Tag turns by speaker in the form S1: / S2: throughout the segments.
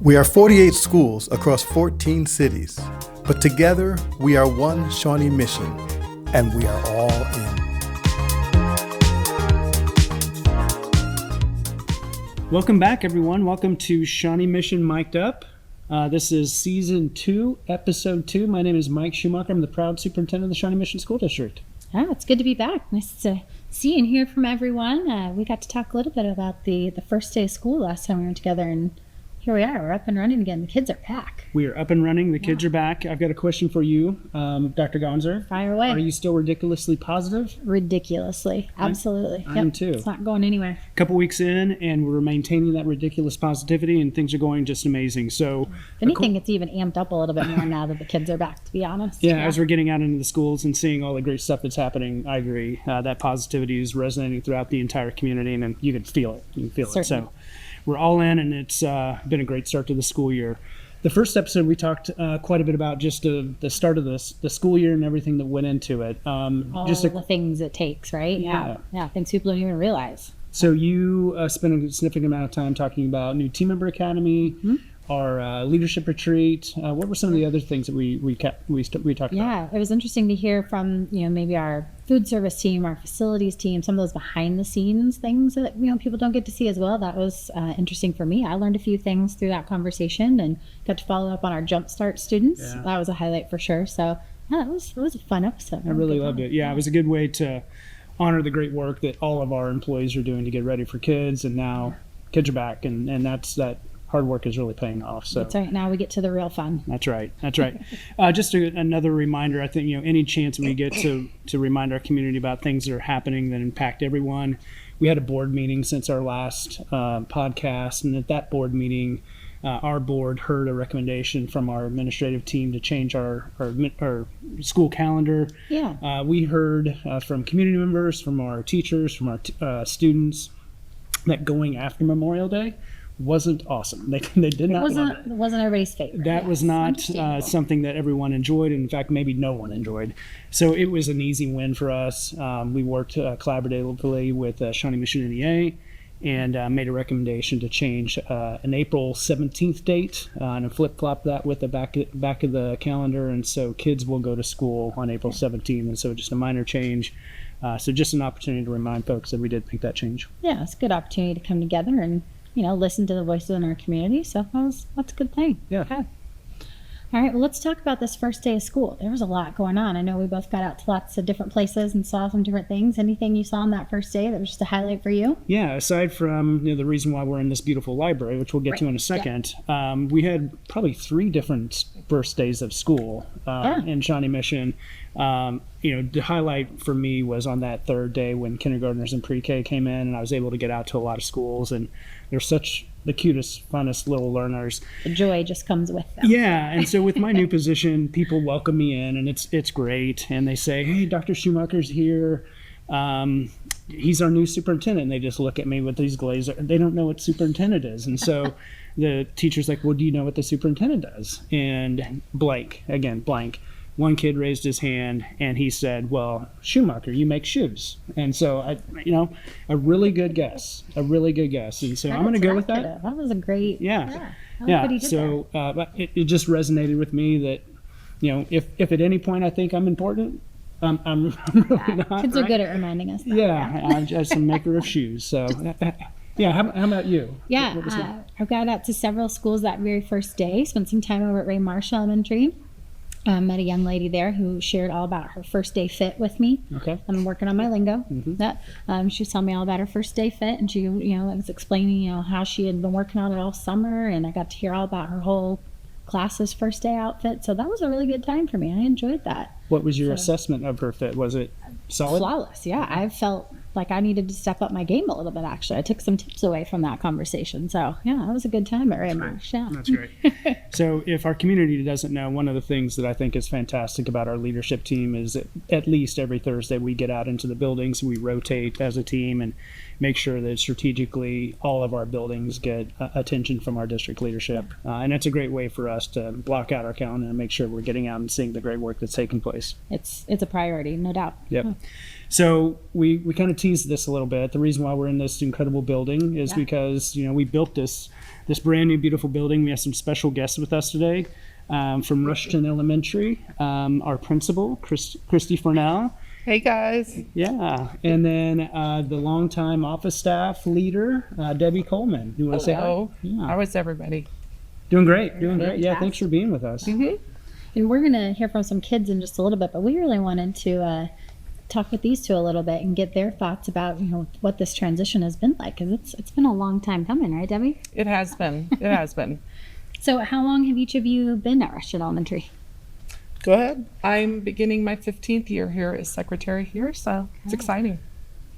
S1: We are 48 schools across 14 cities, but together we are one Shawnee mission, and we are all in.
S2: Welcome back, everyone. Welcome to Shawnee Mission Mic'd Up. This is Season 2, Episode 2. My name is Mike Schumacher. I'm the proud superintendent of the Shawnee Mission School District.
S3: Oh, it's good to be back. Nice to see and hear from everyone. We got to talk a little bit about the first day of school last time we were together, and here we are. We're up and running again. The kids are back.
S2: We are up and running. The kids are back. I've got a question for you, Dr. Gonzer.
S3: Fire away.
S2: Are you still ridiculously positive?
S3: Ridiculously. Absolutely.
S2: I am too.
S3: It's not going anywhere.
S2: A couple weeks in, and we're maintaining that ridiculous positivity, and things are going just amazing. So,
S3: if anything, it's even amped up a little bit more now that the kids are back, to be honest.
S2: Yeah, as we're getting out into the schools and seeing all the great stuff that's happening, I agree. That positivity is resonating throughout the entire community, and you can feel it. You can feel it. So we're all in, and it's been a great start to the school year. The first episode, we talked quite a bit about just the start of the school year and everything that went into it.
S3: The things it takes, right? Yeah, things people don't even realize.
S2: So you spent a significant amount of time talking about new team member academy, our leadership retreat. What were some of the other things that we talked about?
S3: Yeah, it was interesting to hear from maybe our food service team, our facilities team, some of those behind the scenes things that people don't get to see as well. That was interesting for me. I learned a few things through that conversation and got to follow up on our Jumpstart students. Yeah. That was a highlight for sure. So yeah, it was a fun episode.
S2: I really loved it. Yeah, it was a good way to honor the great work that all of our employees are doing to get ready for kids, and now kids are back, and that hard work is really paying off. So
S3: that's right. Now we get to the real fun.
S2: That's right. Just another reminder. I think any chance we get to remind our community about things that are happening that impact everyone. We had a board meeting since our last podcast, and at that board meeting, our board heard a recommendation from our administrative team to change our school calendar.
S3: Yeah.
S2: We heard from community members, from our teachers, from our students, that going after Memorial Day wasn't awesome. They did not love it.
S3: It wasn't everybody's favorite.
S2: That was not something that everyone enjoyed. In fact, maybe no one enjoyed. So it was an easy win for us. We worked collaboratively with Shawnee Mission NEA and made a recommendation to change an April 17th date and flip-flop that with the back of the calendar. And so kids will go to school on April 17th. And so just a minor change. So just an opportunity to remind folks that we did make that change.
S3: Yeah, it's a good opportunity to come together and listen to the voices in our community. So that's a good thing.
S2: Yeah.
S3: Okay. All right, well, let's talk about this first day of school. There was a lot going on. I know we both got out to lots of different places and saw some different things. Anything you saw on that first day that was just a highlight for you?
S2: Yeah, aside from the reason why we're in this beautiful library, which we'll get to in a second, we had probably 3 different first days of school in Shawnee Mission. The highlight for me was on that third day when kindergartners and pre-K came in, and I was able to get out to a lot of schools, and they're such the cutest, funnest little learners.
S3: The joy just comes with them.
S2: Yeah, and so with my new position, people welcome me in, and it's great. And they say, "Hey, Dr. Schumacher's here. He's our new superintendent." And they just look at me with these glazed. They don't know what superintendent is, and so the teacher's like, "Well, do you know what the superintendent does?" And blank. One kid raised his hand and he said, "Well, Schumacher, you make shoes." And so a really good guess. And so I'm going to go with that.
S3: That was a great.
S2: Yeah.
S3: So
S2: it just resonated with me that, if at any point I think I'm important, I'm really not.
S3: Kids are good at reminding us that.
S2: Yeah. I'm just a maker of shoes. So yeah. How about you?
S3: Yeah. I got out to several schools that very first day. Spent some time over at Ray Marshall Elementary. Met a young lady there who shared all about her first day fit with me.
S2: Okay.
S3: I'm working on my lingo.
S2: Mm-hmm.
S3: She was telling me all about her first day fit, and she, was explaining, how she had been working on it all summer, and I got to hear all about her whole class's first day outfit. So that was a really good time for me. I enjoyed that.
S2: What was your assessment of her fit? Was it solid?
S3: Flawless. Yeah, I felt like I needed to step up my game a little bit, actually. I took some tips away from that conversation. So, yeah, that was a good time at Raymarsh. Yeah.
S2: That's great. So if our community doesn't know, one of the things that I think is fantastic about our leadership team is that at least every Thursday we get out into the buildings, we rotate as a team and make sure that strategically all of our buildings get attention from our district leadership. And it's a great way for us to block out our calendar and make sure we're getting out and seeing the great work that's taking place.
S3: It's a priority, no doubt.
S2: Yep. So we kind of teased this a little bit. The reason why we're in this incredible building is because, we built this this brand new beautiful building. We have some special guests with us today from Rushton Elementary. Our principal, Christy Fornell.
S4: Hey guys.
S2: Yeah, and then the longtime office staff leader, Debbie Coleman. You want to say hi?
S4: Yeah. How is everybody?
S2: Doing great. Yeah, thanks for being with us.
S3: Mm-hmm. And we're going to hear from some kids in just a little bit, but we really wanted to talk with these two a little bit and get their thoughts about, what this transition has been like, because it's been a long time coming, right, Debbie?
S4: It has been. It has been.
S3: So how long have each of you been at Rushton Elementary?
S4: Go ahead. I'm beginning my 15th year here as secretary here, so it's exciting.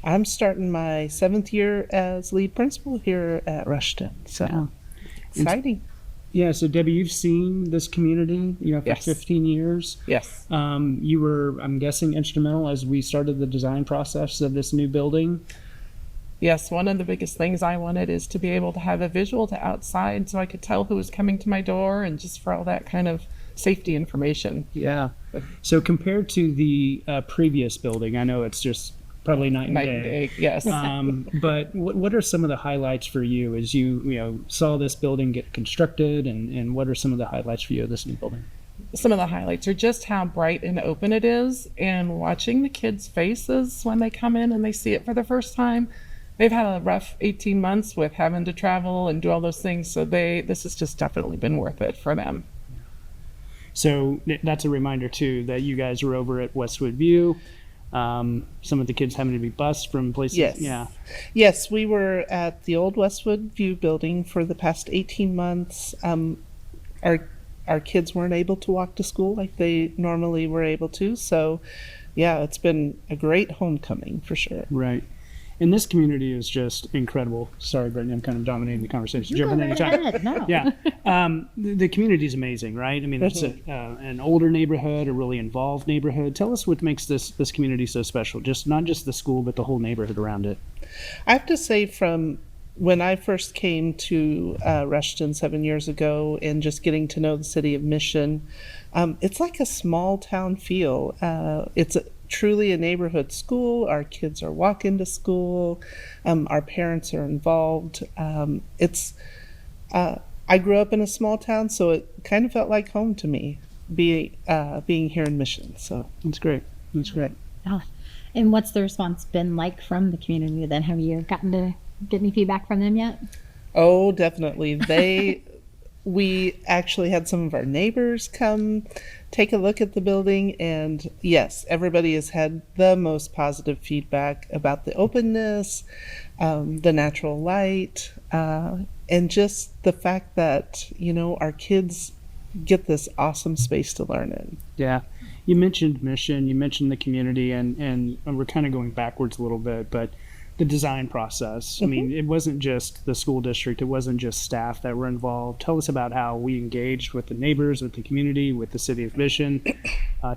S5: I'm starting my 7th year as lead principal here at Rushton, so exciting.
S2: Yeah, so Debbie, you've seen this community, for
S4: Yes.
S2: 15 years.
S4: Yes.
S2: You were, I'm guessing, instrumental as we started the design process of this new building.
S4: Yes, one of the biggest things I wanted is to be able to have a visual to outside so I could tell who was coming to my door and just for all that kind of safety information.
S2: Yeah. So compared to the previous building, I know it's just probably night and day.
S4: Yes.
S2: But what are some of the highlights for you as you saw this building get constructed, and what are some of the highlights for you of this new building?
S4: Some of the highlights are just how bright and open it is, and watching the kids' faces when they come in and they see it for the first time. They've had a rough 18 months with having to travel and do all those things, so this has just definitely been worth it for them.
S2: So that's a reminder, too, that you guys were over at Westwood View. Some of the kids having to be bused from places.
S5: Yes.
S2: Yeah.
S5: Yes, we were at the old Westwood View building for the past 18 months. Our kids weren't able to walk to school like they normally were able to. So, yeah, it's been a great homecoming for sure.
S2: Right. And this community is just incredible. Sorry, Brittany, I'm kind of dominating the conversation.
S3: Go right ahead. No.
S2: Yeah. The community is amazing, right? I mean, it's an older neighborhood, a really involved neighborhood. Tell us what makes this community so special, not just the school, but the whole neighborhood around it.
S5: I have to say, from when I first came to Rushton 7 years ago and just getting to know the city of Mission, it's like a small town feel. It's truly a neighborhood school. Our kids are walking to school. Our parents are involved. I grew up in a small town, so it kind of felt like home to me, being here in Mission. So
S2: That's great.
S3: Oh. And what's the response been like from the community then? Have you gotten to get any feedback from them yet?
S5: Oh, definitely. We actually had some of our neighbors come take a look at the building, and yes, everybody has had the most positive feedback about the openness, the natural light, and just the fact that, our kids get this awesome space to learn in.
S2: Yeah. You mentioned Mission, you mentioned the community, and we're kind of going backwards a little bit, but the design process. I mean, it wasn't just the school district, it wasn't just staff that were involved. Tell us about how we engaged with the neighbors, with the community, with the city of Mission,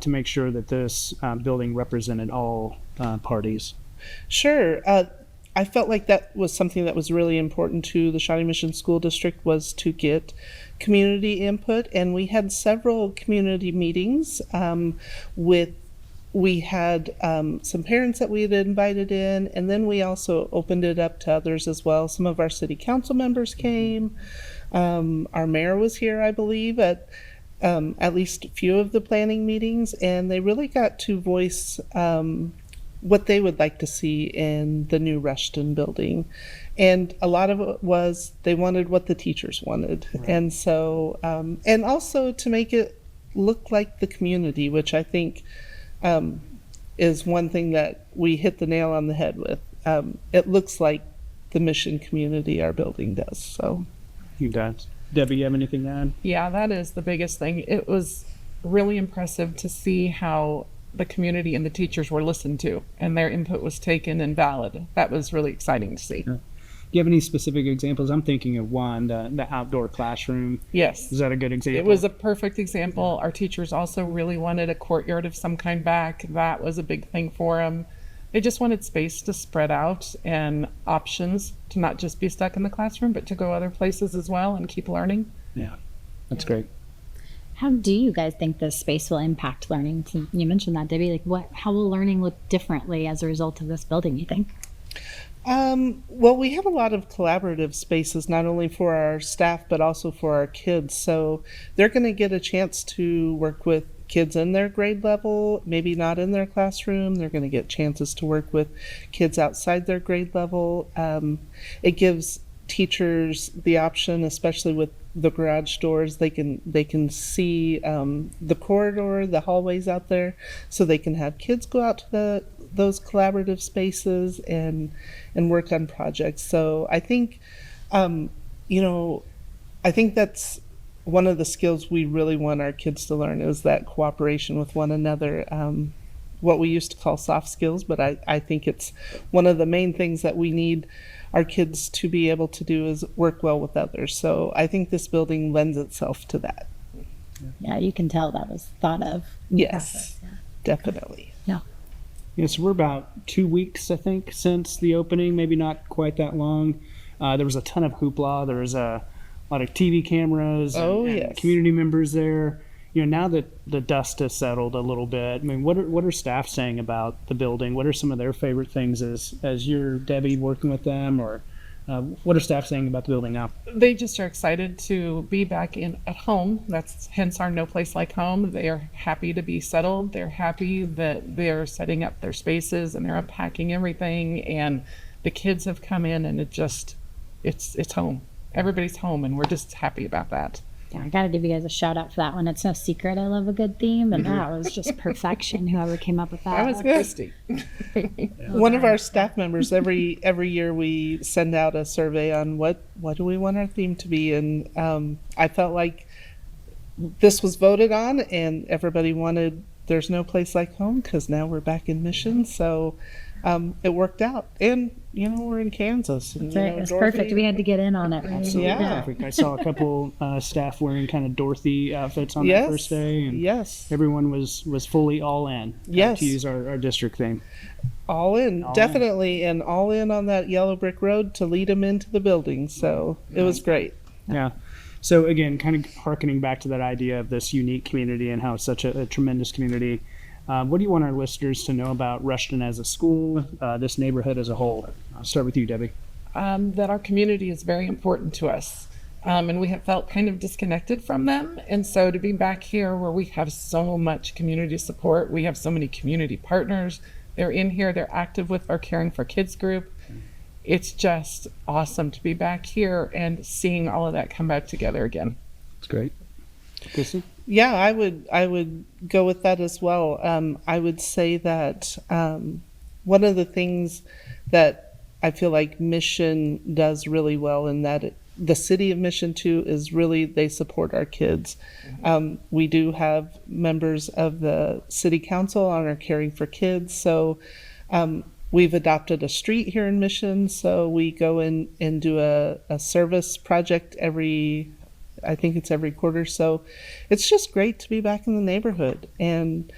S2: to make sure that this building represented all parties.
S5: Sure. I felt like that was something that was really important to the Shawnee Mission School District, was to get community input, and we had several community meetings we had some parents that we had invited in, and then we also opened it up to others as well. Some of our city council members came. Our mayor was here, I believe, at least a few of the planning meetings, and they really got to voice what they would like to see in the new Rushton building. And a lot of it was they wanted what the teachers wanted. Right. And so, and also to make it look like the community, which I think is one thing that we hit the nail on the head with. It looks like the Mission community our building does. So,
S2: You does. Debbie, you have anything to add?
S4: Yeah, that is the biggest thing. It was really impressive to see how the community and the teachers were listened to and their input was taken and valid. That was really exciting to see.
S2: Yeah. Do you have any specific examples? I'm thinking of one, the outdoor classroom.
S4: Yes.
S2: Is that a good example?
S4: It was a perfect example. Our teachers also really wanted a courtyard of some kind back. That was a big thing for them. They just wanted space to spread out and options to not just be stuck in the classroom, but to go other places as well and keep learning.
S2: Yeah, that's great.
S3: How do you guys think this space will impact learning? You mentioned that, Debbie. How will learning look differently as a result of this building, you think?
S5: Well, we have a lot of collaborative spaces, not only for our staff, but also for our kids. So they're going to get a chance to work with kids in their grade level, maybe not in their classroom. They're going to get chances to work with kids outside their grade level. It gives teachers the option, especially with the garage doors, they can see the corridor, the hallways out there, so they can have kids go out to those collaborative spaces and work on projects. So I think, I think that's one of the skills we really want our kids to learn, is that cooperation with one another. What we used to call soft skills, but I think it's one of the main things that we need our kids to be able to do, is work well with others. So I think this building lends itself to that.
S3: Yeah, you can tell that was thought of.
S5: Yes, definitely.
S3: Yeah.
S2: Yes, we're about 2 weeks, I think, since the opening, maybe not quite that long. There was a ton of hoopla. There was a lot of TV cameras and
S5: yes.
S2: community members there. Now that the dust has settled a little bit, I mean, what are staff saying about the building? What are some of their favorite things as you're, Debbie, working with them, or what are staff saying about the building now?
S4: They just are excited to be back at home. That's hence our No Place Like Home. They are happy to be settled. They're happy that they're setting up their spaces and they're unpacking everything. And the kids have come in, and it's home. Everybody's home, and we're just happy about that.
S3: Yeah, I got to give you guys a shout out for that one. It's no secret I love a good theme, and that was just perfection. Whoever came up with that.
S4: That was Christy.
S5: One of our staff members, every year we send out a survey on what do we want our theme to be, and I felt like this was voted on, and everybody wanted There's No Place Like Home, because now we're back in Mission, so it worked out. And we're in Kansas, and
S3: It's perfect. We had to get in on it. Right?
S2: Absolutely
S5: Yeah.
S2: perfect. I saw a couple staff wearing kind of Dorothy outfits on that first day, and everyone was fully all in.
S5: Yes.
S2: To use our district theme.
S5: All in, definitely, and all in on that yellow brick road to lead them into the building. So it was great.
S2: Yeah. So again, kind of hearkening back to that idea of this unique community and how it's such a tremendous community. What do you want our listeners to know about Rushton as a school, this neighborhood as a whole? I'll start with you, Debbie.
S4: That our community is very important to us, and we have felt kind of disconnected from them. And so to be back here where we have so much community support, we have so many community partners. They're in here, they're active with our Caring for Kids group. It's just awesome to be back here and seeing all of that come back together again.
S2: It's great. Chrissy?
S5: Yeah, I would go with that as well. I would say that one of the things that I feel like Mission does really well, and that the city of Mission too, is really they support our kids. We do have members of the city council on our Caring for Kids, so we've adopted a street here in Mission, so we go in and do a service project I think it's every quarter. So it's just great to be back in the neighborhood and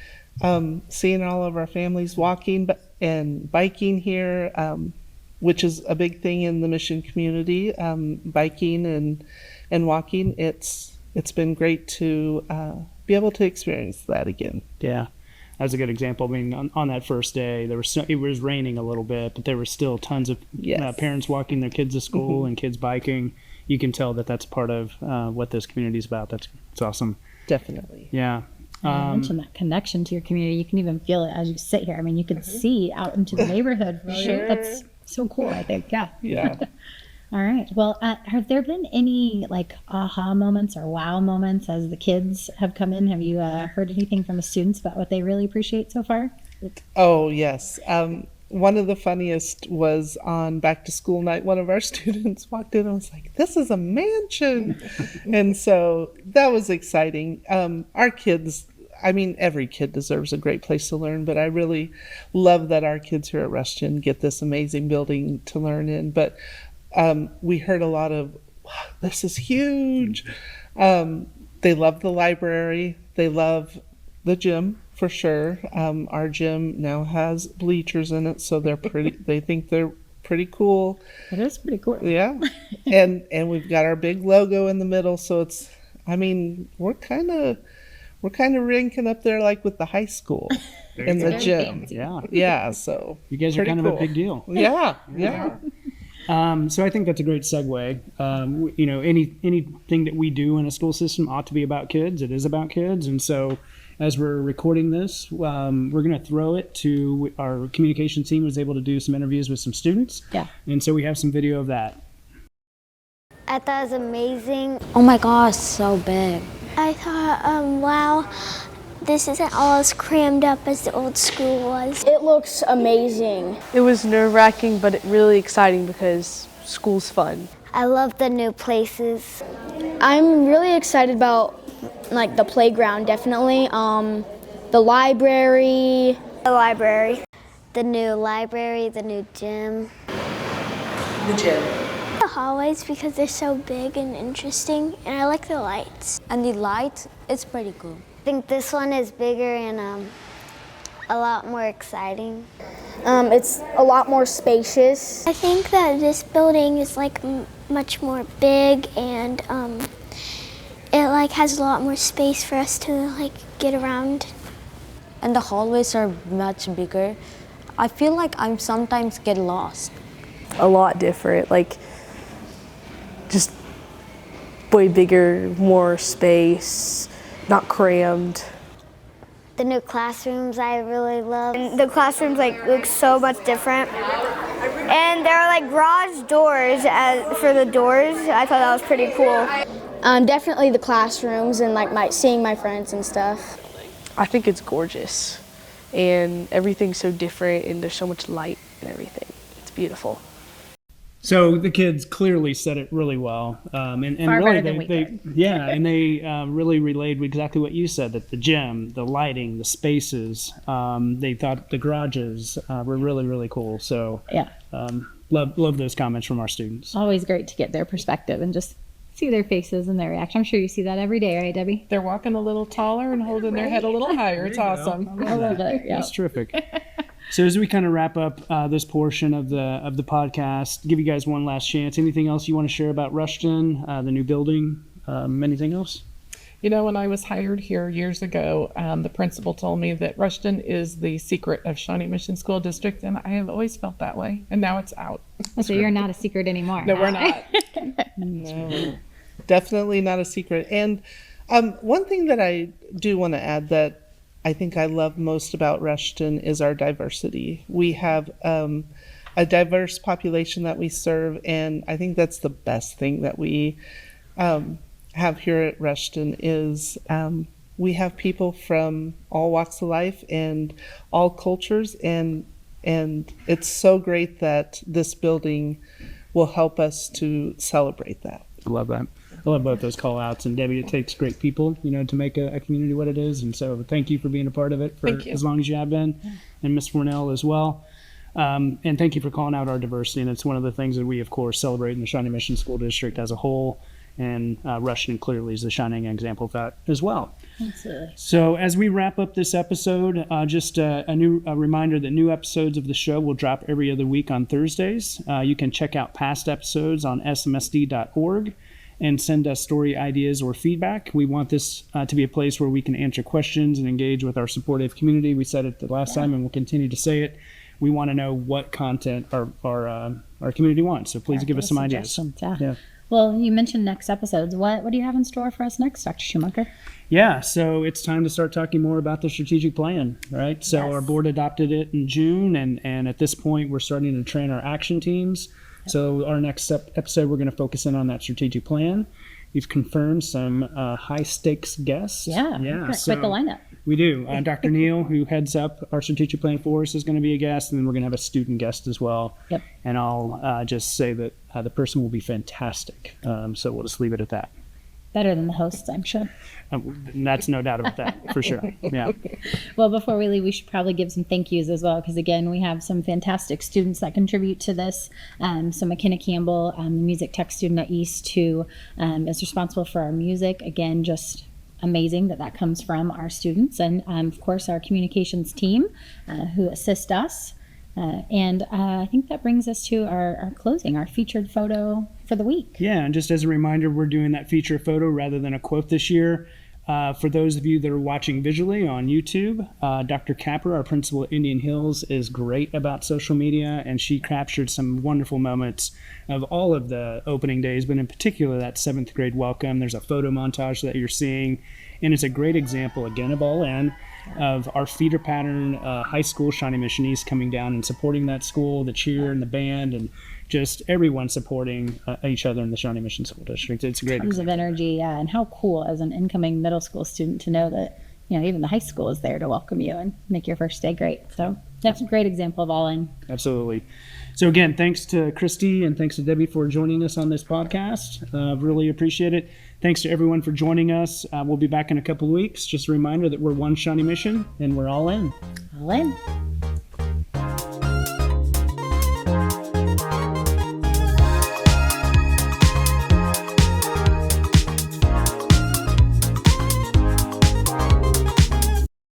S5: seeing all of our families walking and biking here, which is a big thing in the Mission community, biking and walking. It's been great to be able to experience that again.
S2: Yeah. That's a good example. I mean, on that first day, it was raining a little bit, but there were still tons of parents walking their kids to school and kids biking. You can tell that that's part of what this community is about. That's awesome.
S5: Definitely.
S2: Yeah.
S3: You mentioned that connection to your community. You can even feel it as you sit here. I mean, you can see out into the neighborhood.
S5: Sure.
S3: That's so cool, I think. Yeah.
S5: Yeah.
S3: All right. Well, have there been any aha moments or wow moments as the kids have come in? Have you heard anything from the students about what they really appreciate so far?
S5: Oh, yes. One of the funniest was on back to school night. One of our students walked in and was like, "This is a mansion." And so that was exciting. Our kids, I mean, every kid deserves a great place to learn, but I really love that our kids here at Rushton get this amazing building to learn in. But we heard a lot of, "Wow, this is huge." They love the library. They love the gym. For sure. Our gym now has bleachers in it, so they think they're pretty cool.
S3: It is pretty cool.
S5: Yeah. And we've got our big logo in the middle, so we're kind of we're kind of ranking up there like with the high school in the gym.
S2: Yeah.
S5: Yeah, so
S2: You guys are
S5: pretty
S2: kind of a
S5: cool.
S2: big deal.
S5: Yeah.
S2: So I think that's a great segue. You know, anything that we do in a school system ought to be about kids. It is about kids. And so as we're recording this, we're going to throw it to our communication team was able to do some interviews with some students.
S3: Yeah.
S2: And so we have some video of that.
S6: I thought it was amazing.
S7: Oh my gosh, so big.
S6: I thought, wow, this isn't all as crammed up as the old school was.
S7: It looks amazing.
S8: It was nerve-wracking, but really exciting because school's fun.
S6: I love the new places.
S7: I'm really excited about like the playground, definitely. The library.
S6: The library. The new library, the new gym.
S5: The gym.
S6: The hallways because they're so big and interesting, and I like the lights.
S7: And the light, it's pretty cool.
S6: I think this one is bigger and a lot more exciting.
S7: It's a lot more spacious.
S6: I think that this building is like much more big and it like has a lot more space for us to like get around.
S7: And the hallways are much bigger. I feel like I sometimes get lost.
S8: A lot different, like just way bigger, more space, not crammed.
S6: The new classrooms I really love.
S9: And the classrooms like look so much different. And there are like garage doors for the doors. I thought that was pretty cool.
S7: Definitely the classrooms and like seeing my friends and stuff.
S8: I think it's gorgeous, and everything's so different, and there's so much light and everything. It's beautiful.
S2: So the kids clearly said it really well, and
S3: Far
S2: really
S3: better than we
S2: they really relayed exactly what you said, that the gym, the lighting, the spaces, they thought the garages were really, really cool. So
S3: Yeah.
S2: love those comments from our students.
S3: Always great to get their perspective and just see their faces and their reaction. I'm sure you see that every day, right, Debbie?
S4: They're walking a little taller and holding their head a little higher. It's awesome.
S3: I love it. Yeah.
S2: That's terrific. So as we kind of wrap up this portion of the podcast, give you guys one last chance. Anything else you want to share about Rushton, the new building? Anything else?
S4: You know, when I was hired here years ago, the principal told me that Rushton is the secret of Shawnee Mission School District, and I have always felt that way, and now it's out.
S3: So you're not a secret anymore.
S4: No, we're not.
S5: No, definitely not a secret. And one thing that I do want to add that I think I love most about Rushton is our diversity. We have a diverse population that we serve, and I think that's the best thing that we have here at Rushton is we have people from all walks of life and all cultures, and it's so great that this building will help us to celebrate that.
S2: I love that. I love both those call outs. And Debbie, it takes great people, to make a community what it is. And so thank you for being a part of it for as long as you have been. And Miss Fornell as well. And thank you for calling out our diversity. And it's one of the things that we, of course, celebrate in the Shawnee Mission School District as a whole. And Rushton clearly is the shining example of that as well.
S3: Absolutely.
S2: So as we wrap up this episode, just a reminder that new episodes of the show will drop every other week on Thursdays. You can check out past episodes on smsd.org and send us story ideas or feedback. We want this to be a place where we can answer questions and engage with our supportive community. We said it the last time and we'll continue to say it. We want to know what content our community wants. So please give us some ideas.
S3: Yeah. Well, you mentioned next episodes. What do you have in store for us next, Dr. Schumacher?
S2: Yeah, so it's time to start talking more about the strategic plan, right? So our board adopted it in June, and at this point, we're starting to train our action teams. So our next episode, we're going to focus in on that strategic plan. We've confirmed some high-stakes guests.
S3: Yeah.
S2: So
S3: quite the lineup.
S2: We do. Dr. Neal, who heads up our strategic plan for us, is going to be a guest, and then we're going to have a student guest as well.
S3: Yep.
S2: And I'll just say that the person will be fantastic. So we'll just leave it at that.
S3: Better than the hosts, I'm sure.
S2: That's no doubt about that, for sure. Yeah.
S3: Well, before we leave, we should probably give some thank yous as well, because again, we have some fantastic students that contribute to this. So McKenna Campbell, music tech student at East, who is responsible for our music. Again, just amazing that comes from our students, and of course our communications team who assist us. And I think that brings us to our closing, our featured photo for the week.
S2: Yeah, and just as a reminder, we're doing that feature photo rather than a quote this year. For those of you that are watching visually on YouTube, Dr. Capper, our principal at Indian Hills, is great about social media, and she captured some wonderful moments of all of the opening days, but in particular that 7th grade welcome. There's a photo montage that you're seeing, and it's a great example, again, of all in, of our feeder pattern high school, Shawnee Mission East, coming down and supporting that school, the cheer and the band, and just everyone supporting each other in the Shawnee Mission School District. It's a great
S3: Tons of energy, yeah, and how cool as an incoming middle school student to know that, you know, even the high school is there to welcome you and make your first day great. So that's a great example of all in.
S2: Absolutely. So again, thanks to Christy and thanks to Debbie for joining us on this podcast. Really appreciate it. Thanks to everyone for joining us. We'll be back in a couple of weeks. Just a reminder that we're one Shawnee Mission and we're all in.
S3: All in.